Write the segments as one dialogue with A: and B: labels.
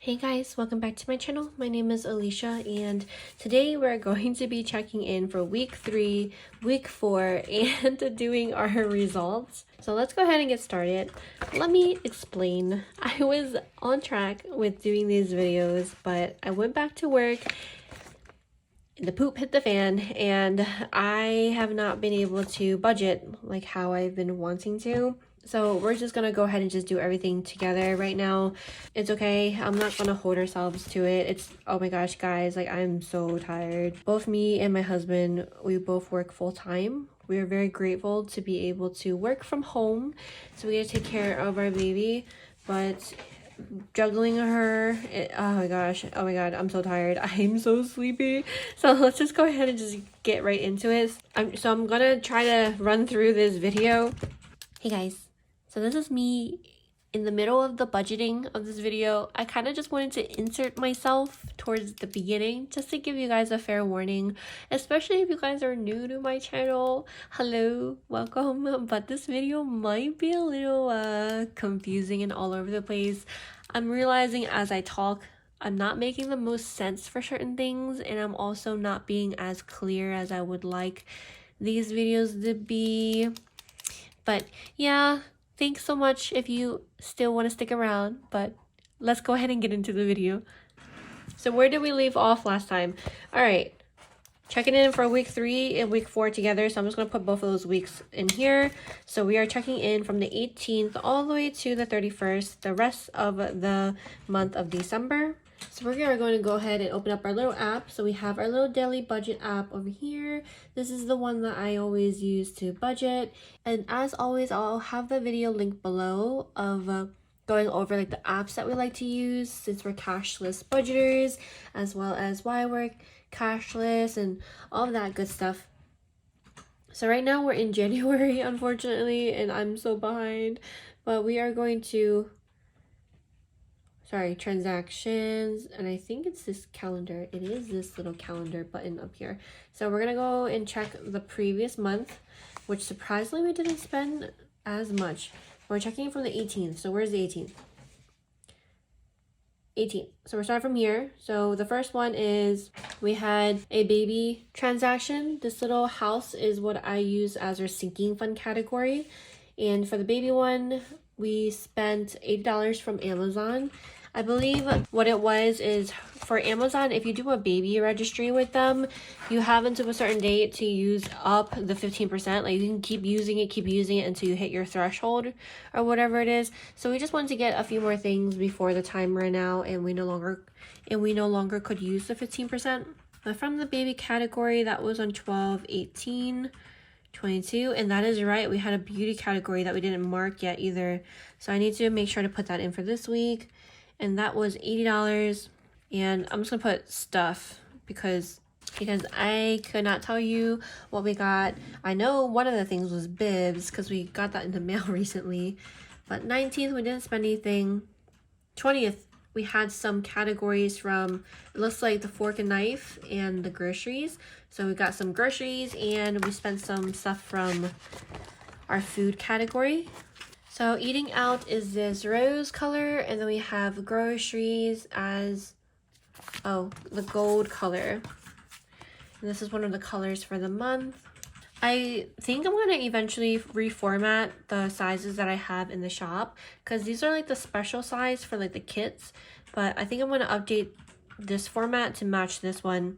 A: Hey guys, welcome back to my channel. My name is Alicia and today we're going to be checking in for week 3, week 4, and doing our results. So let's go ahead and get started. Let me explain. I was on track with doing these videos, but I went back to work. The poop hit the fan and I have not been able to budget like how I've been wanting to. So we're just gonna go ahead and just do everything together right now. It's okay. I'm not gonna hold ourselves to it. It's, oh my gosh, guys, like I'm so tired. Both me and my husband, we both work full time. We are very grateful to be able to work from home. So we get to take care of our baby, but juggling her, oh my gosh, oh my god, I'm so tired. I'm so sleepy. So let's just go ahead and just get right into it. I'm gonna try to run through this video. Hey guys. So this is me in the middle of the budgeting of this video. I kind of just wanted to insert myself towards the beginning just to give you guys a fair warning, especially if you guys are new to my channel. Hello, welcome. But this video might be a little confusing and all over the place. I'm realizing as I talk, I'm not making the most sense for certain things, and I'm also not being as clear as I would like these videos to be. But yeah, thanks so much if you still want to stick around, but let's go ahead and get into the video. So where did we leave off last time? All right, checking in for week 3 and week 4 together. So I'm just going to put both of those weeks in here. So we are checking in from the 18th all the way to the 31st, the rest of the month of December. So we are going to go ahead and open up our little app. So we have our little daily budget app over here. This is the one that I always use to budget. And as always, I'll have the video linked below of going over like the apps that we like to use since we're cashless budgeters, as well as why we're cashless and all of that good stuff. So right now we're in January, unfortunately, and I'm so behind. But we are going to... Sorry, transactions, and I think it's this calendar. It is this little calendar button up here. So we're gonna go and check the previous month, which surprisingly we didn't spend as much. We're checking from the 18th. So where's the 18th? 18th. So we're starting from here. So the first one is we had a baby transaction. This little house is what I use as our sinking fund category. And for the baby one, we spent $80 from Amazon. I believe what it was is for Amazon, if you do a baby registry with them, you have until a certain date to use up the 15%. Like you can keep using it until you hit your threshold or whatever it is. So we just wanted to get a few more things before the time ran out, and we no longer could use the 15%. But from the baby category, that was on 12/18. 22, and that is right, we had a beauty category that we didn't mark yet either, so I need to make sure to put that in for this week, and that was $80. And I'm just gonna put stuff because I could not tell you what we got. I know one of the things was bibs because we got that in the mail recently, but 19th we didn't spend anything. 20th we had some categories from, it looks like the fork and knife and the groceries. So we got some groceries and we spent some stuff from our food category. So eating out is this rose color, and then we have groceries as, oh, the gold color. And this is one of the colors for the month. I think I'm going to eventually reformat the sizes that I have in the shop because these are like the special size for like the kits, but I think I'm going to update this format to match this one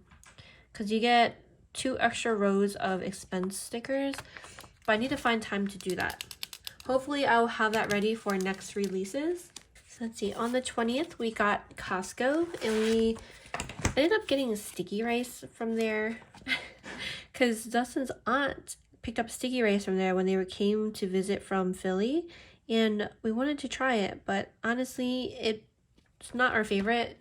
A: because you get 2 extra rows of expense stickers, but I need to find time to do that. Hopefully I'll have that ready for next releases. So let's see, on the 20th we got Costco, and we ended up getting sticky rice from there because Dustin's aunt picked up sticky rice from there when they came to visit from Philly, and we wanted to try it, but honestly it's not our favorite,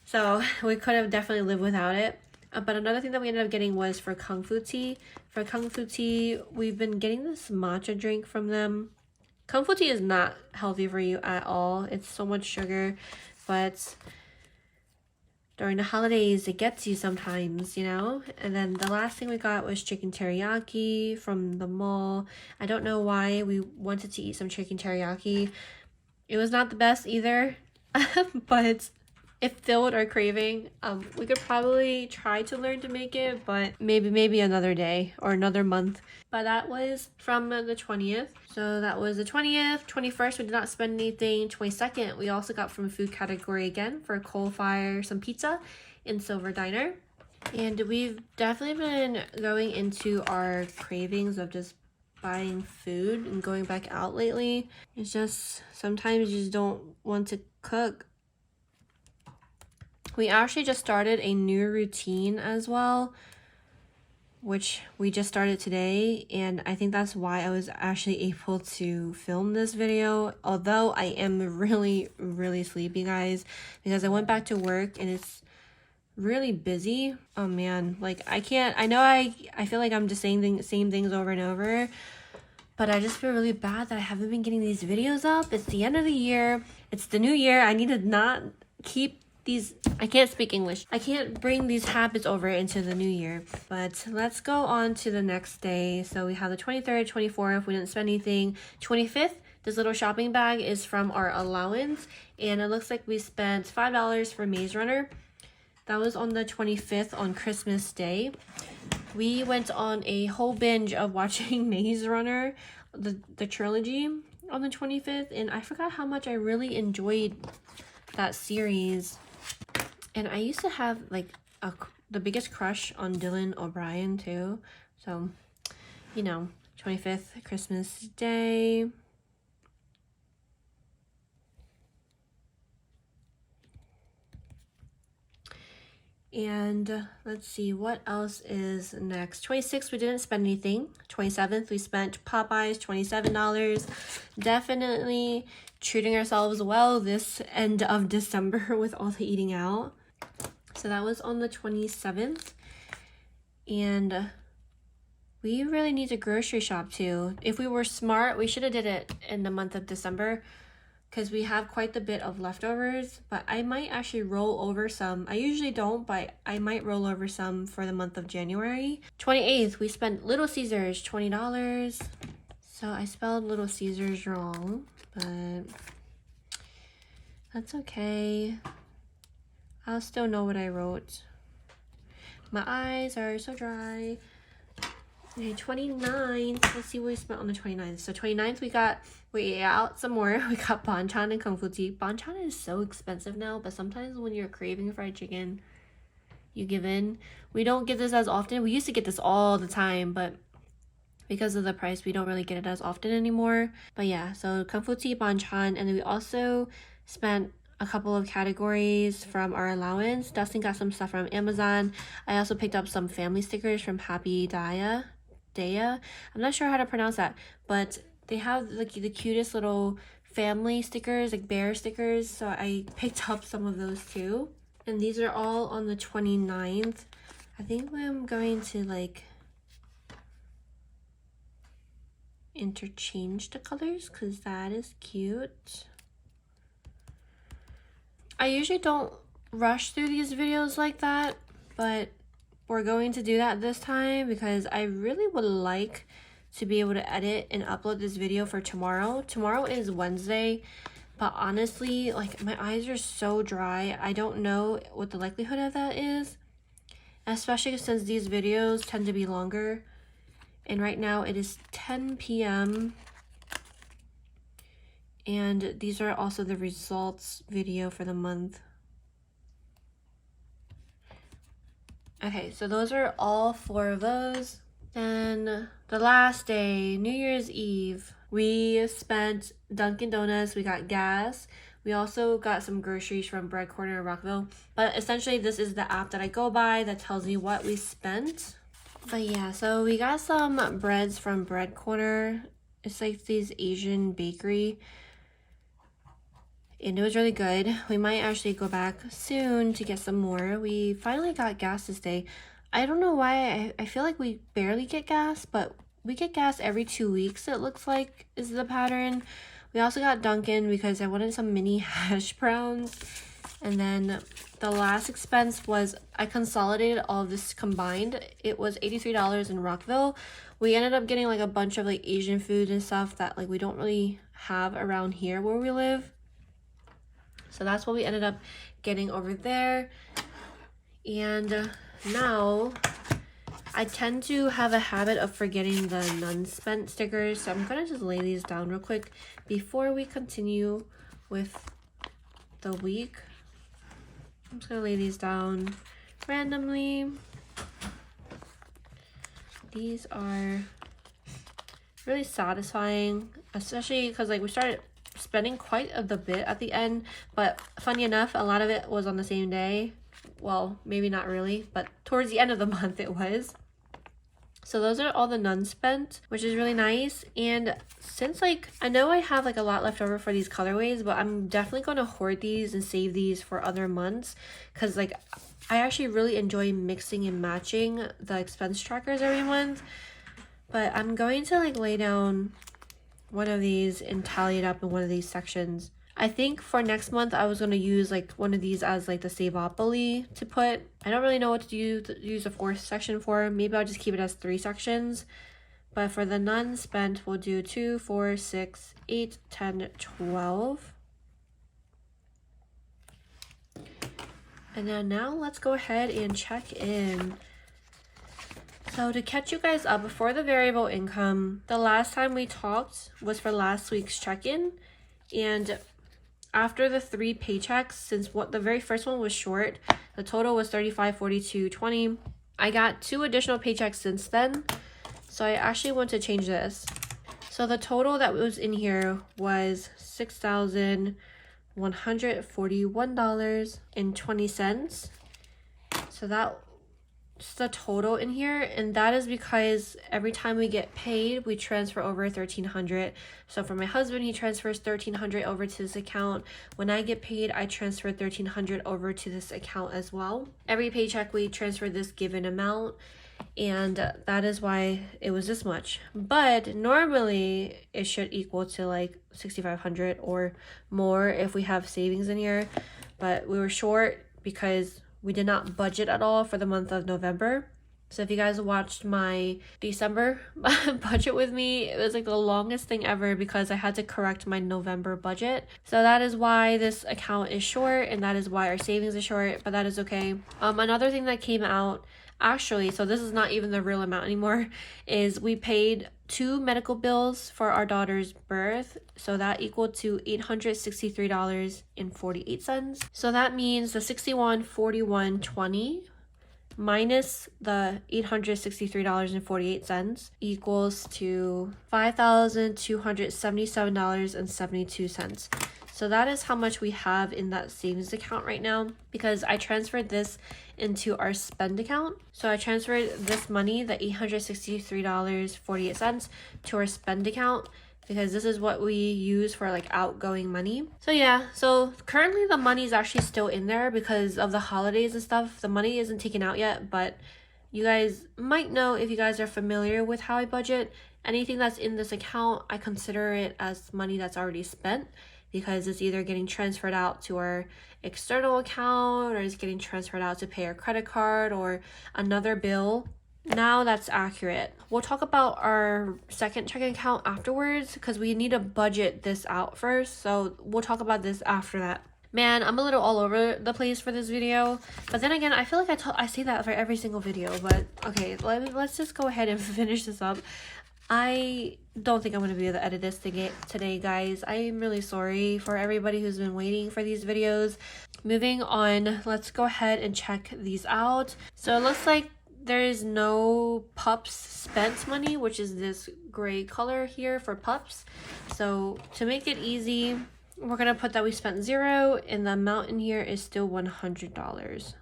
A: so we could have definitely lived without it. But another thing that we ended up getting was for Kung Fu tea. For Kung Fu tea, we've been getting this matcha drink from them. Kung Fu tea is not healthy for you at all. It's so much sugar, but during the holidays, it gets you sometimes, you know? And then the last thing we got was chicken teriyaki from the mall. I don't know why we wanted to eat some chicken teriyaki. It was not the best either. but it filled our craving. We could probably try to learn to make it, but maybe another day or another month. But that was from the 20th. So that was the 20th. 21st, we did not spend anything. 22nd, we also got from food category again for coal fire, some pizza in Silver Diner. And we've definitely been going into our cravings of just buying food and going back out lately. It's just sometimes you just don't want to cook. We actually just started a new routine as well, which we just started today, and I think that's why I was actually able to film this video, although I am really sleepy, guys, because I went back to work and it's really busy. Oh man, like I feel like I'm just saying same things over and over, but I just feel really bad that I haven't been getting these videos up. It's the end of the year, it's the new year. I need to not keep these, I can't speak English. I can't bring these habits over into the new year. But let's go on to the next day. So we have the 23rd, 24th, we didn't spend anything. 25th, this little shopping bag is from our allowance, and it looks like we spent $5 for Maze Runner. That was on the 25th on Christmas Day. We went on a whole binge of watching Maze Runner, the trilogy, on the 25th, and I forgot how much I really enjoyed that series. And I used to have like the biggest crush on Dylan O'Brien too. So, you know, 25th, Christmas Day. And let's see, what else is next? 26th, we didn't spend anything. 27th, we spent Popeyes, $27. Definitely treating ourselves well this end of December with all the eating out. So that was on the 27th. And we really need to grocery shop too. If we were smart, we should have did it in the month of December, because we have quite a bit of leftovers, but I might actually roll over some. I usually don't, but I might roll over some for the month of January. 28th, we spent Little Caesars, $20. So I spelled Little Caesars wrong, but that's okay. I'll still know what I wrote. My eyes are so dry. Okay, 29th, let's see what we spent on the 29th. So 29th, we ate out some more. We got banchan and kung fu tea. Banchan is so expensive now, but sometimes when you're craving fried chicken, you give in. We don't get this as often. We used to get this all the time, but because of the price, we don't really get it as often anymore. But yeah, so kung fu tea, banchan, and then we also spent a couple of categories from our allowance. Dustin got some stuff from Amazon. I also picked up some family stickers from Happy Daya. I'm not sure how to pronounce that, but they have like the cutest little family stickers, like bear stickers, so I picked up some of those too. And these are all on the 29th. I think I'm going to like interchange the colors because that is cute. I usually don't rush through these videos like that, but we're going to do that this time because I really would like to be able to edit and upload this video for tomorrow. Tomorrow is Wednesday, but honestly, like my eyes are so dry. I don't know what the likelihood of that is, especially since these videos tend to be longer. And right now it is 10 p.m. And these are also the results video for the month. Okay, so those are all 4 of those. Then the last day, New Year's Eve, we spent Dunkin' Donuts, we got gas. We also got some groceries from Bread Corner in Rockville. But essentially, this is the app that I go by that tells me what we spent. But yeah, so we got some breads from Bread Corner. It's like this Asian bakery. And it was really good. We might actually go back soon to get some more. We finally got gas this day. I don't know why. I feel like we barely get gas, but we get gas every 2 weeks, it looks like, is the pattern. We also got Dunkin' because I wanted some mini hash browns. And then the last expense was I consolidated all of this combined. It was $83 in Rockville. We ended up getting like a bunch of like Asian food and stuff that like we don't really have around here where we live. So that's what we ended up getting over there. And now I tend to have a habit of forgetting the none spent stickers, so I'm gonna just lay these down real quick before we continue with the week. I'm just gonna lay these down randomly. These are really satisfying, especially because like we started spending quite a bit at the end, but funny enough, a lot of it was on the same day. Well, maybe not really, but towards the end of the month it was. So those are all the none spent, which is really nice. And since like I know I have like a lot left over for these colorways, but I'm definitely going to hoard these and save these for other months, because like I actually really enjoy mixing and matching the expense trackers every month. But I'm going to like lay down one of these and tally it up in one of these sections. I think for next month I was going to use like one of these as like the Savopoly to put. I don't really know what to use a fourth section for. Maybe I'll just keep it as 3 sections. But for the none spent, we'll do 2, 4, 6, 8, 10, 12. And then now let's go ahead and check in. So to catch you guys up, before the variable income, the last time we talked was for last week's check-in. And after the 3 paychecks, since the very first one was short, the total was $35.42.20. I got 2 additional paychecks since then, so I actually want to change this. So the total that was in here was $6,141.20. So that's the total in here, and that is because every time we get paid we transfer over $1,300. So for my husband, he transfers $1,300 over to this account. When I get paid, I transfer $1,300 over to this account as well. Every paycheck we transfer this given amount, and that is why it was this much. But normally it should equal to like $6,500 or more if we have savings in here, but we were short because we did not budget at all for the month of November. So if you guys watched my December budget with me, it was like the longest thing ever because I had to correct my November budget. So that is why this account is short, and that is why our savings is short, but that is okay. Another thing that came out, actually, so this is not even the real amount anymore, is we paid 2 medical bills for our daughter's birth. So that equaled to $863.48. So that means the $61.41.20 minus the $863.48 equals to $5,277.72. So that is how much we have in that savings account right now, because I transferred this into our spend account. So I transferred this money, the $863.48, to our spend account, because this is what we use for like outgoing money. So yeah, so currently the money is actually still in there because of the holidays and stuff. The money isn't taken out yet, but you guys might know, if you guys are familiar with how I budget, anything that's in this account, I consider it as money that's already spent, because it's either getting transferred out to our external account or it's getting transferred out to pay our credit card or another bill. Now that's accurate. We'll talk about our second checking account afterwards because we need to budget this out first. So we'll talk about this after that. Man, I'm a little all over the place for this video. But then again, I feel like I say that for every single video. But okay, let's just go ahead and finish this up. I don't think I'm going to be able to edit this today, guys. I'm really sorry for everybody who's been waiting for these videos. Moving on, let's go ahead and check these out. So it looks like there is no pups spent money, which is this gray color here for pups. So to make it easy, we're going to put that we spent 0 and the amount in here is still $100.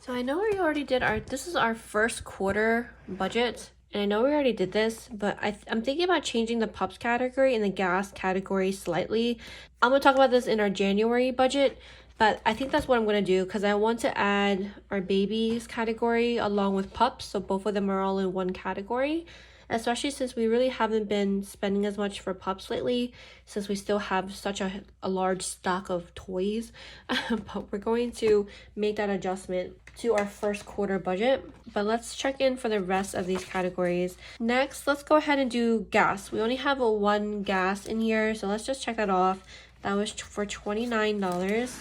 A: So I know we already did this is our first quarter budget, and I know we already did this, but I'm thinking about changing the pups category and the gas category slightly. I'm going to talk about this in our January budget, but I think that's what I'm going to do because I want to add our babies category along with pups, so both of them are all in one category. especially since we really haven't been spending as much for pups lately, since we still have such a large stock of toys. But we're going to make that adjustment to our first quarter budget. But let's check in for the rest of these categories. Next, let's go ahead and do gas. We only have a one gas in here, so let's just check that off. That was for $29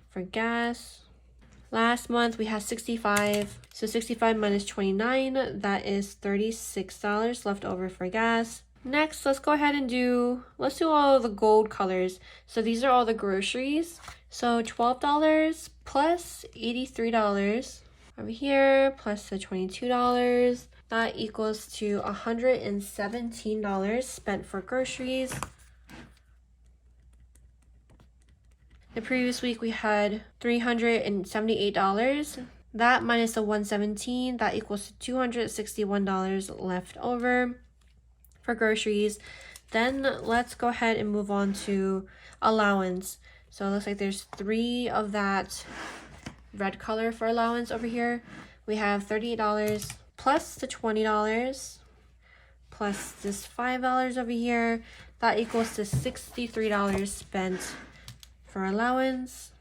A: for gas. Last month we had 65, so 65 minus 29, that is $36 left over for gas. Next, let's go ahead and let's do all the gold colors. So these are all the groceries. So $12 plus $83 over here, plus the $22. That equals to $117 spent for groceries. The previous week we had $378. That minus the $117, that equals to $261 left over for groceries. Then let's go ahead and move on to allowance. So it looks like there's 3 of that red color for allowance over here. We have $38 plus the $20 plus this $5 over here. That equals to $63 spent for allowance.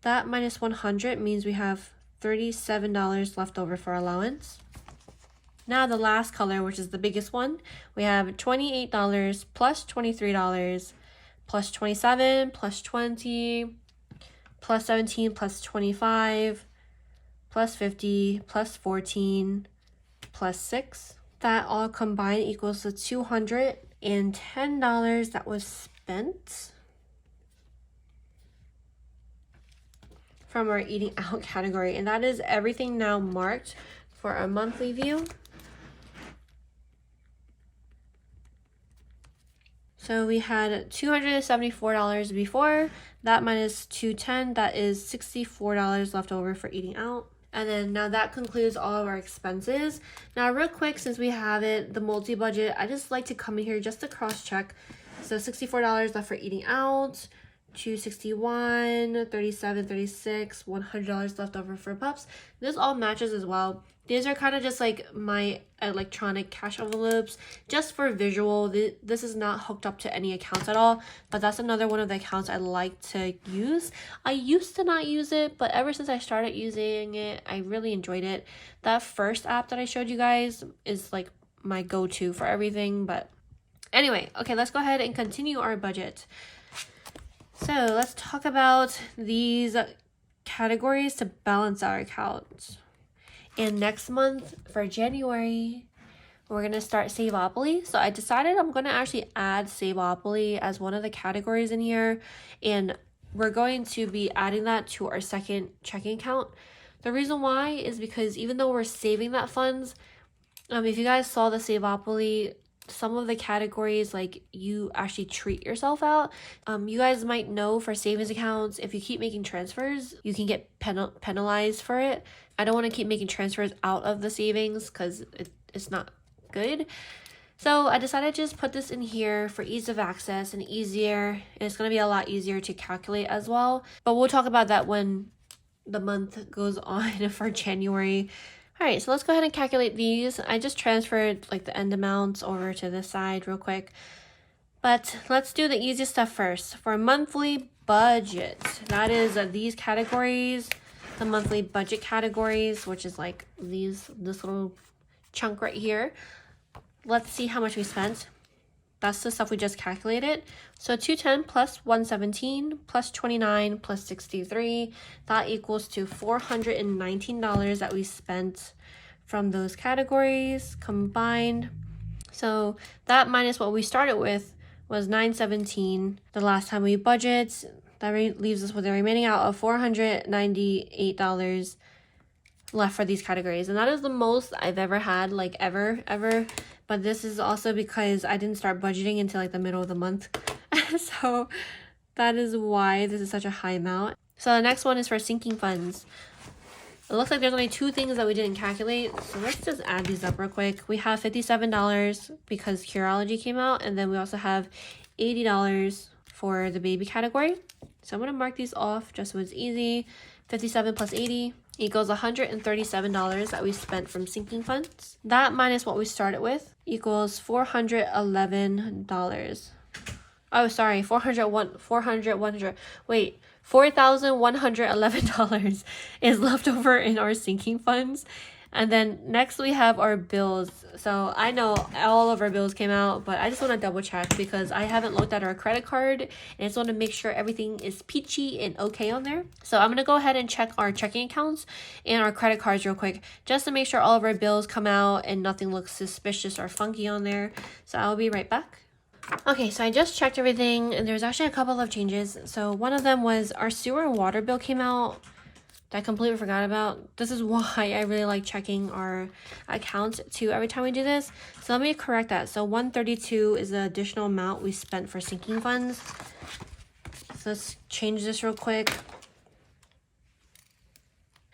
A: That minus 100 means we have $37 left over for allowance. Now the last color, which is the biggest one, we have $28 plus $23 plus $27 plus $20 plus $17 plus $25 plus $50 plus $14 plus $6. That all combined equals the $210 that was spent from our eating out category, and that is everything now marked for our monthly view. So we had $274 before, that minus $210, that is $64 left over for eating out. And then now that concludes all of our expenses. Now real quick, since we have it, the multi-budget, I just like to come in here just to cross-check. So $64 left for eating out, $261, $37, $36, $100 left over for pups. This all matches as well. These are kind of just like my electronic cash envelopes, just for visual. This is not hooked up to any accounts at all, but that's another one of the accounts I like to use. I used to not use it, but ever since I started using it, I really enjoyed it. That first app that I showed you guys is like my go-to for everything. But anyway, okay, let's go ahead and continue our budget. So let's talk about these categories to balance our account. And next month for January, we're going to start Saveopoly. So I decided I'm going to actually add Saveopoly as one of the categories in here. And we're going to be adding that to our second checking account. The reason why is because even though we're saving that funds, if you guys saw the Saveopoly, some of the categories, like, you actually treat yourself out. You guys might know for savings accounts, if you keep making transfers, you can get penalized for it. I don't want to keep making transfers out of the savings because it's not good. So I decided to just put this in here for ease of access and easier. And it's going to be a lot easier to calculate as well. But we'll talk about that when the month goes on for January. All right, so let's go ahead and calculate these. I just transferred like the end amounts over to this side real quick. But let's do the easiest stuff first. For monthly budget, that is these categories, the monthly budget categories, which is like this little chunk right here. Let's see how much we spent. That's the stuff we just calculated. So 210 plus 117 plus 29 plus 63, that equals to $419 that we spent from those categories combined. So that minus what we started with was $917 the last time we budget. That leaves us with a remaining out of $498 left for these categories. And that is the most I've ever had, like ever. But this is also because I didn't start budgeting until like the middle of the month. So that is why this is such a high amount. So the next one is for sinking funds. It looks like there's only 2 things that we didn't calculate. So let's just add these up real quick. We have $57 because Curology came out. And then we also have $80 for the baby category. So I'm going to mark these off just so it's easy. 57 plus 80, equals $137 that we spent from sinking funds. That minus what we started with equals $411. Oh, sorry, $4,111 is left over in our sinking funds. And then next we have our bills. So I know all of our bills came out, but I just want to double check because I haven't looked at our credit card and I just want to make sure everything is peachy and okay on there. So I'm going to go ahead and check our checking accounts and our credit cards real quick just to make sure all of our bills come out and nothing looks suspicious or funky on there. So I'll be right back. Okay, so I just checked everything and there's actually a couple of changes. So one of them was our sewer and water bill came out. I completely forgot about. This is why I really like checking our accounts too every time we do this. So let me correct that. So 132 is the additional amount we spent for sinking funds. So let's change this real quick.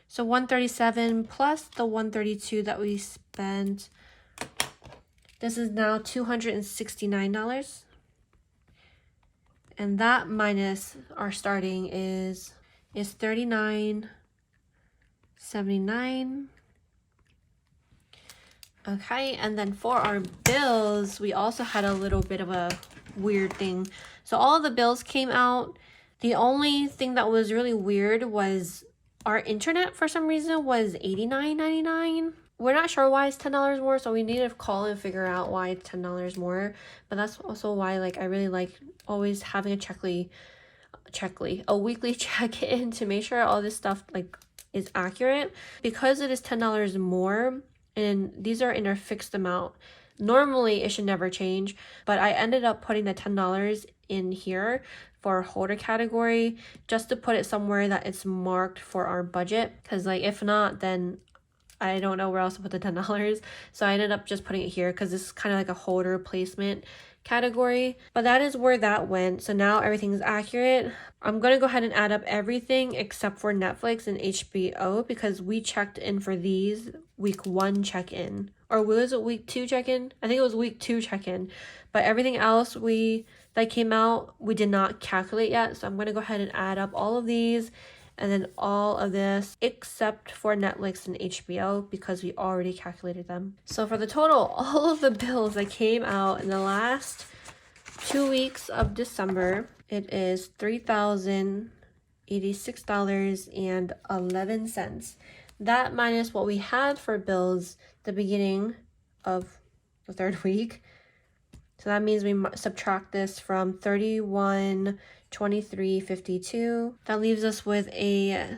A: So 137 plus the 132 that we spent. This is now $269. And that minus our starting is $39.79. Okay, and then for our bills, we also had a little bit of a weird thing. So all of the bills came out. The only thing that was really weird was our internet for some reason was $89.99. We're not sure why it's $10 more, so we need to call and figure out why it's $10 more. But that's also why I really like always having a weekly check-in to make sure all this stuff is accurate. Because it is $10 more and these are in our fixed amount, normally it should never change, but I ended up putting the $10 in here for holder category just to put it somewhere that it's marked for our budget, because if not, then I don't know where else to put the $10. So I ended up just putting it here because this is kind of like a holder placement category. But that is where that went. So now everything is accurate. I'm going to go ahead and add up everything except for Netflix and HBO because we checked in for these week 1 check-in. Or was it week 2 check-in? I think it was week 2 check-in. But everything else that came out, we did not calculate yet. So I'm going to go ahead and add up all of these and then all of this except for Netflix and HBO because we already calculated them. So for the total, all of the bills that came out in the last 2 weeks of December, it is $3,086.11. That minus what we had for bills the beginning of the 3rd week. So that means we subtract this from 31.23.52. That leaves us with a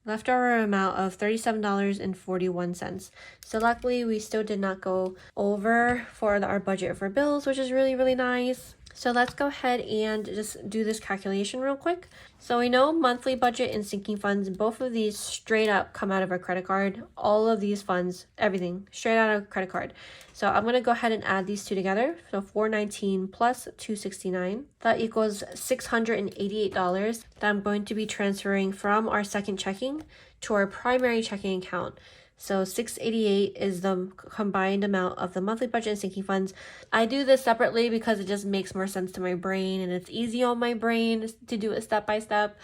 A: leftover amount of $37.41. So luckily we still did not go over for our budget for bills, which is really, really nice. So let's go ahead and just do this calculation real quick. So we know monthly budget and sinking funds, both of these straight up come out of our credit card. All of these funds, everything straight out of credit card. So I'm going to go ahead and add these two together. So $419 plus $269, that equals $688 that I'm going to be transferring from our second checking to our primary checking account. So $688 is the combined amount of the monthly budget and sinking funds. I do this separately because it just makes more sense to my brain and it's easy on my brain to do it step by step.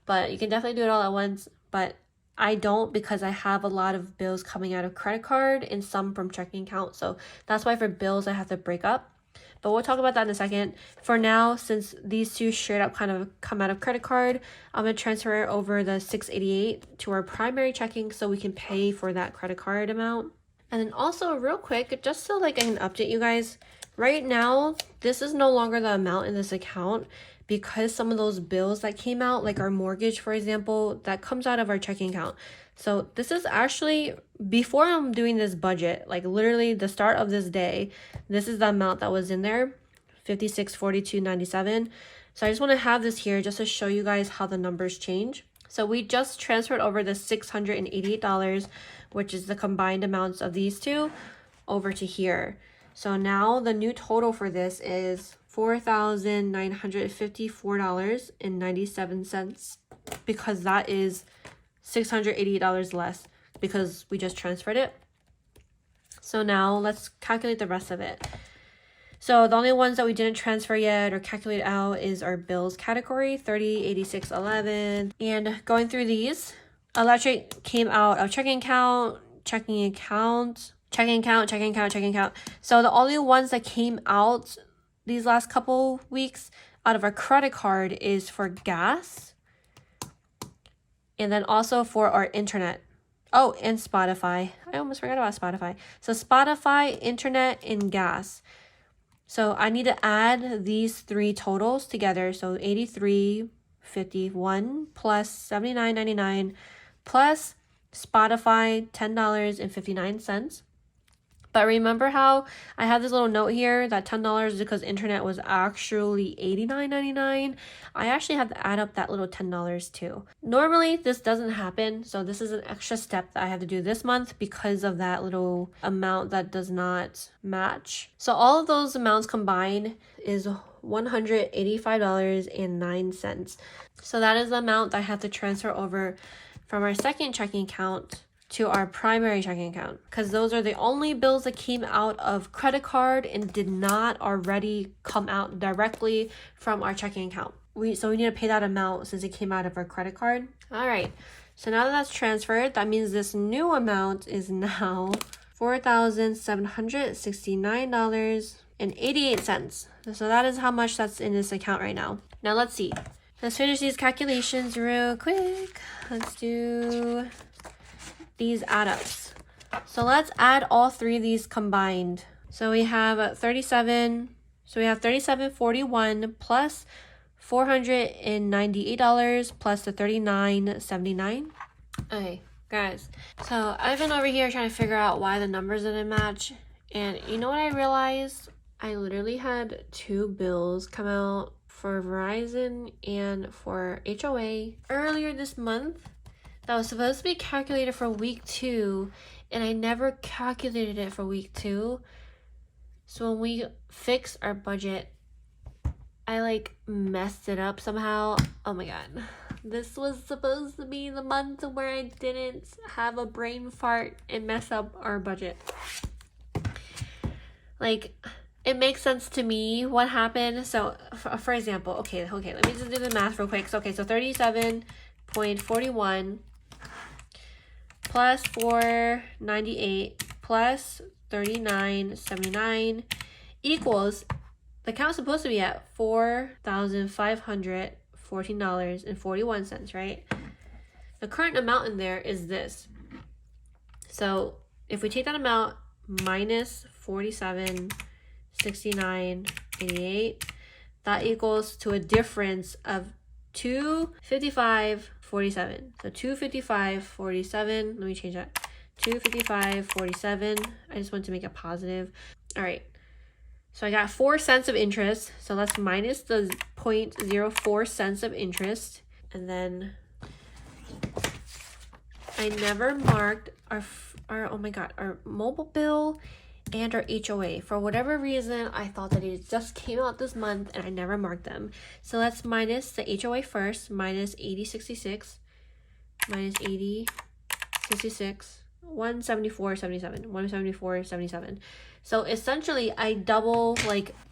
A: But you can definitely do it all at once. But I don't because I have a lot of bills coming out of credit card and some from checking account. So that's why for bills I have to break up. But we'll talk about that in a second. For now, since these two straight up kind of come out of credit card, I'm going to transfer over the $688 to our primary checking so we can pay for that credit card amount. And then also real quick, just so I can update you guys, right now, this is no longer the amount in this account because some of those bills that came out, like our mortgage, for example, that comes out of our checking account. So this is actually, before I'm doing this budget, literally the start of this day, this is the amount that was in there, $56.42.97. So I just want to have this here just to show you guys how the numbers change. So we just transferred over the $688, which is the combined amounts of these two, over to here. So now the new total for this is $4,954.97 because that is $688 less because we just transferred it. So now let's calculate the rest of it. So the only ones that we didn't transfer yet or calculate out is our bills category, $30.86.11. And going through these, Electric came out of checking account, checking account, checking account, checking account, checking account. So the only ones that came out these last couple weeks out of our credit card is for gas. And then also for our internet. Oh, and Spotify. I almost forgot about Spotify. So Spotify, internet, and gas. So I need to add these three totals together. So $83.51 plus $79.99 plus Spotify $10.59. But remember how I have this little note here that $10 is because internet was actually $89.99? I actually have to add up that little $10 too. Normally this doesn't happen, so this is an extra step that I have to do this month because of that little amount that does not match. So all of those amounts combined is $185.09. So that is the amount that I have to transfer over from our second checking account to our primary checking account, because those are the only bills that came out of credit card and did not already come out directly from our checking account. So we need to pay that amount since it came out of our credit card. All right, so now that that's transferred, that means this new amount is now $4,769.88. So that is how much that's in this account right now. Now let's see. Let's finish these calculations real quick. Let's do these add-ups. So let's add all three of these combined. So we have $37.41 plus $498 plus the $39.79. Okay, guys. So I've been over here trying to figure out why the numbers didn't match. And you know what I realized? I literally had two bills come out for Verizon and for HOA earlier this month that was supposed to be calculated for week 2, and I never calculated it for week 2. So when we fixed our budget, I messed it up somehow. Oh my god. This was supposed to be the month where I didn't have a brain fart and mess up our budget. It makes sense to me what happened. So for example, okay, let me just do the math real quick. So 37.41 plus 498 plus 39.79 equals, the account's supposed to be at $4,514.41, right? The current amount in there is this. So if we take that amount minus 47.69.88, that equals to a difference of $255.47. So $255.47. Let me change that. $255.47. I just want to make it positive. All right. So I got 4 cents of interest. So let's minus the 0.04 cents of interest. And then I never marked our oh my god, our mobile bill and our HOA. For whatever reason, I thought that it just came out this month and I never marked them. So let's minus the HOA first. Minus 80.66. Minus 80.66. 174.77. 174.77. So essentially, I double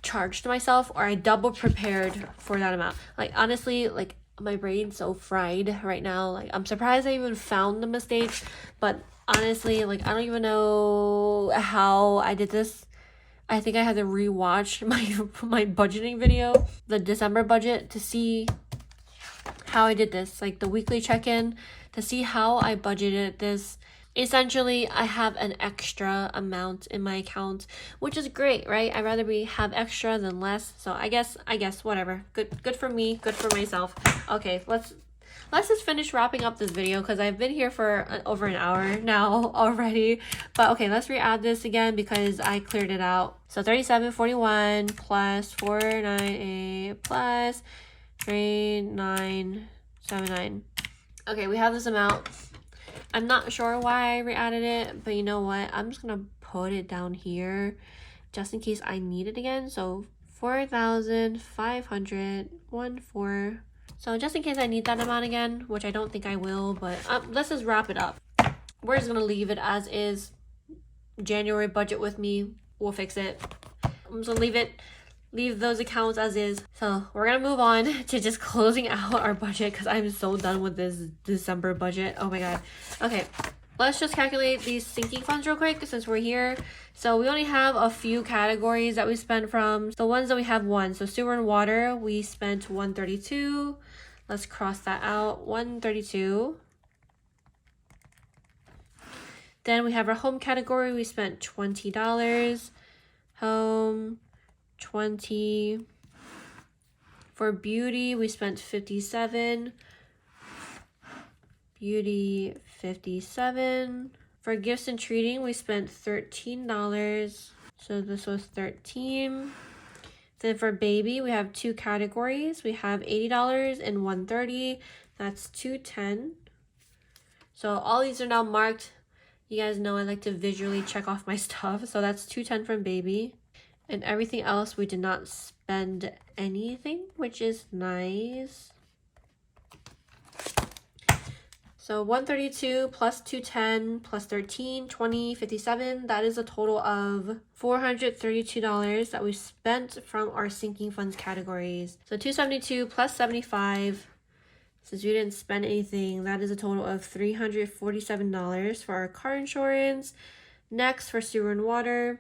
A: charged myself, or I double prepared for that amount. Honestly, my brain's so fried right now. I'm surprised I even found the mistakes, but honestly, I don't even know how I did this. I think I had to rewatch my budgeting video, the December budget, to see how I did this, the weekly check-in, to see how I budgeted this. Essentially, I have an extra amount in my account, which is great, right? I'd rather have extra than less. So I guess whatever. Good for me, good for myself. Okay, let's just finish wrapping up this video because I've been here for over an hour now already. But okay, let's re-add this again because I cleared it out. So 37.41 plus 498 plus 39.79. Okay, we have this amount. I'm not sure why I re-added it, but you know what? I'm just gonna put it down here just in case I need it again. So 4,514. So just in case I need that amount again, which I don't think I will, but let's just wrap it up. We're just gonna leave it as is. January budget with me. We'll fix it. I'm just gonna leave it leave those accounts as is. So we're gonna move on to just closing out our budget because I'm so done with this December budget. Oh my god. Okay, let's just calculate these sinking funds real quick since we're here. So we only have a few categories that we spent from. The ones that we have one. So sewer and water, we spent $132. Let's cross that out. $132. Then we have our home category. We spent $20. Home, 20. For beauty, we spent $57. Beauty, $57. For gifts and treating, we spent $13. So this was $13. Then for baby, we have two categories. We have $80 and $130. That's $210. So all these are now marked. You guys know I like to visually check off my stuff. So that's $210 from baby. And everything else, we did not spend anything, which is nice. So 132 plus 210 plus 13, 20, 57. That is a total of $432 that we spent from our sinking funds categories. So 272 plus 75. Since we didn't spend anything, that is a total of $347 for our car insurance. Next, for sewer and water,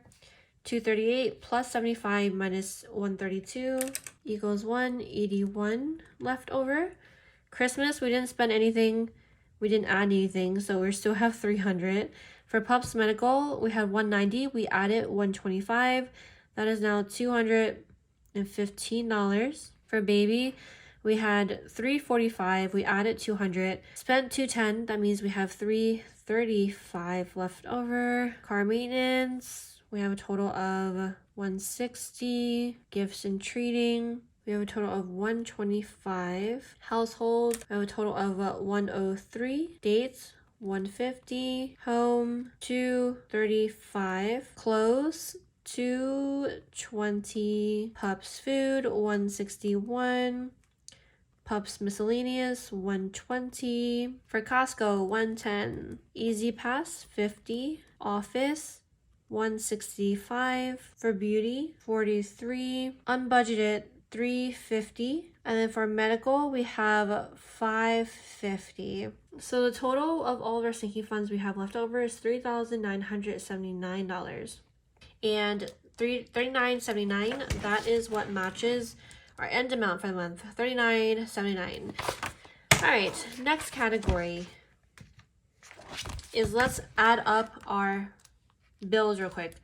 A: 238 plus 75 minus 132 equals 181 left over. Christmas, we didn't spend anything. We didn't add anything, so we still have 300. For pups medical, we had 190. We added 125. That is now $215. For baby, we had 345. We added 200. Spent 210. That means we have 335 left over. Car maintenance, we have a total of 160. Gifts and treating, we have a total of 125. Household, we have a total of 103. Dates, 150. Home, 235. Clothes, 220. Pups food, 161. Pups miscellaneous, 120. For Costco, 110. Easy Pass, 50. Office, 165. For beauty, 43. Unbudgeted, 350. And then for medical, we have 550. So the total of all of our sinking funds we have left over is $3,979. And $39.79, that is what matches our end amount for the month, $39.79. All right, next category is let's add up our bills real quick.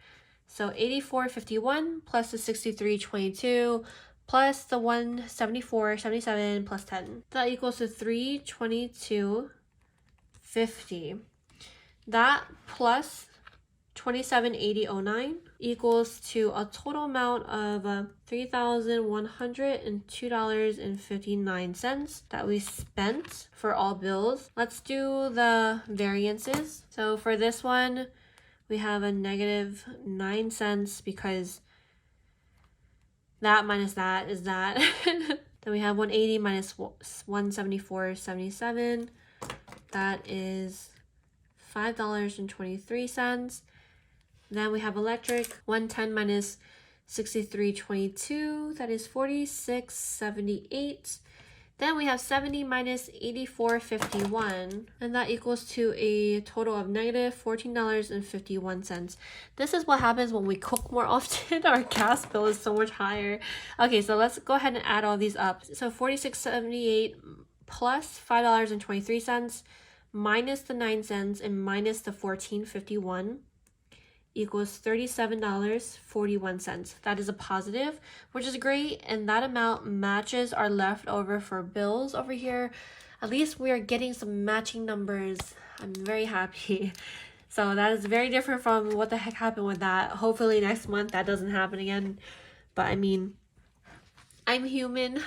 A: So $84.51 plus the $63.22 plus the $174.77 plus 10. That equals to $322.50. That plus $27.8009 equals to a total amount of $3,102.59 that we spent for all bills. Let's do the variances. So for this one, we have a negative 9 cents because that minus that is that. Then we have 180 minus 174.77. That is $5.23. Then we have electric, 110 minus 63.22, that is 46.78. Then we have 70 minus 84.51, and that equals to a total of negative $14.51. This is what happens when we cook more often. Our gas bill is so much higher. Okay, so let's go ahead and add all these up. So 46.78 plus $5.23 minus the 9 cents and minus the 14.51 equals $37.41. That is a positive, which is great, and that amount matches our leftover for bills over here. At least we are getting some matching numbers. I'm very happy. So that is very different from what the heck happened with that. Hopefully next month that doesn't happen again. But I mean, I'm human.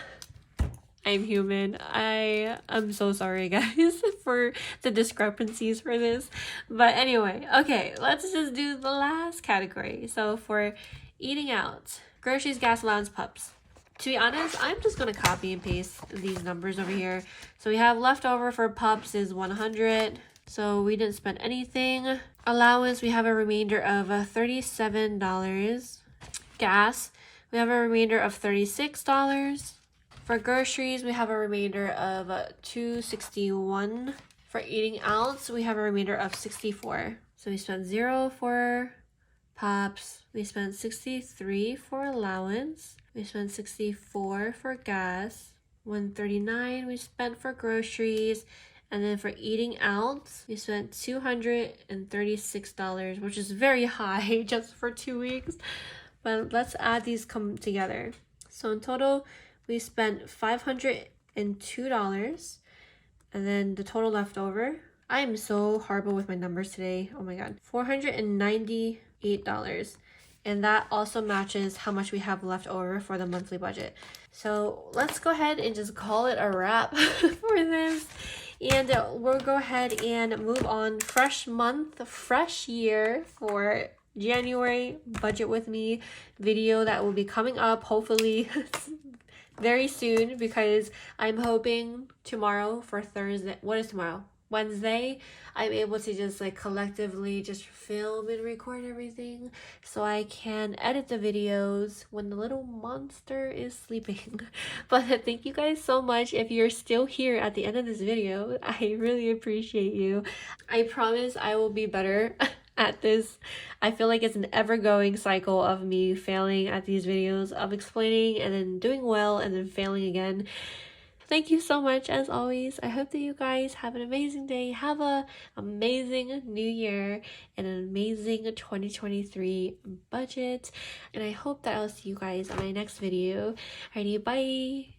A: I am so sorry, guys, for the discrepancies for this. But anyway, okay, let's just do the last category. So for eating out, groceries, gas, allowance, pups. To be honest, I'm just going to copy and paste these numbers over here. So we have leftover for pups is 100. So we didn't spend anything. Allowance, we have a remainder of $37. Gas, we have a remainder of $36. For groceries, we have a remainder of $261. For eating out, we have a remainder of $64. So we spent $0 for Pops. We spent $63 for allowance. We spent $64 for gas. $139 we spent for groceries. And then for eating out, we spent $236, which is very high just for 2 weeks. But let's add these come together. So in total, we spent $502. And then the total left over, I am so horrible with my numbers today. Oh my god. $498. And that also matches how much we have left over for the monthly budget. So let's go ahead and just call it a wrap for this. And we'll go ahead and move on. Fresh month, fresh year for January budget with me video that will be coming up hopefully very soon, because I'm hoping tomorrow for Thursday. What is tomorrow? Wednesday, I'm able to just like collectively just film and record everything so I can edit the videos when the little monster is sleeping. But thank you guys so much if you're still here at the end of this video. I really appreciate you. I promise I will be better at this. I feel like it's an ever-going cycle of me failing at these videos, of explaining and then doing well and then failing again. Thank you so much as always. I hope that you guys have an amazing day, have an amazing new year, and an amazing 2023 budget. And I hope that I'll see you guys on my next video. Alrighty, bye!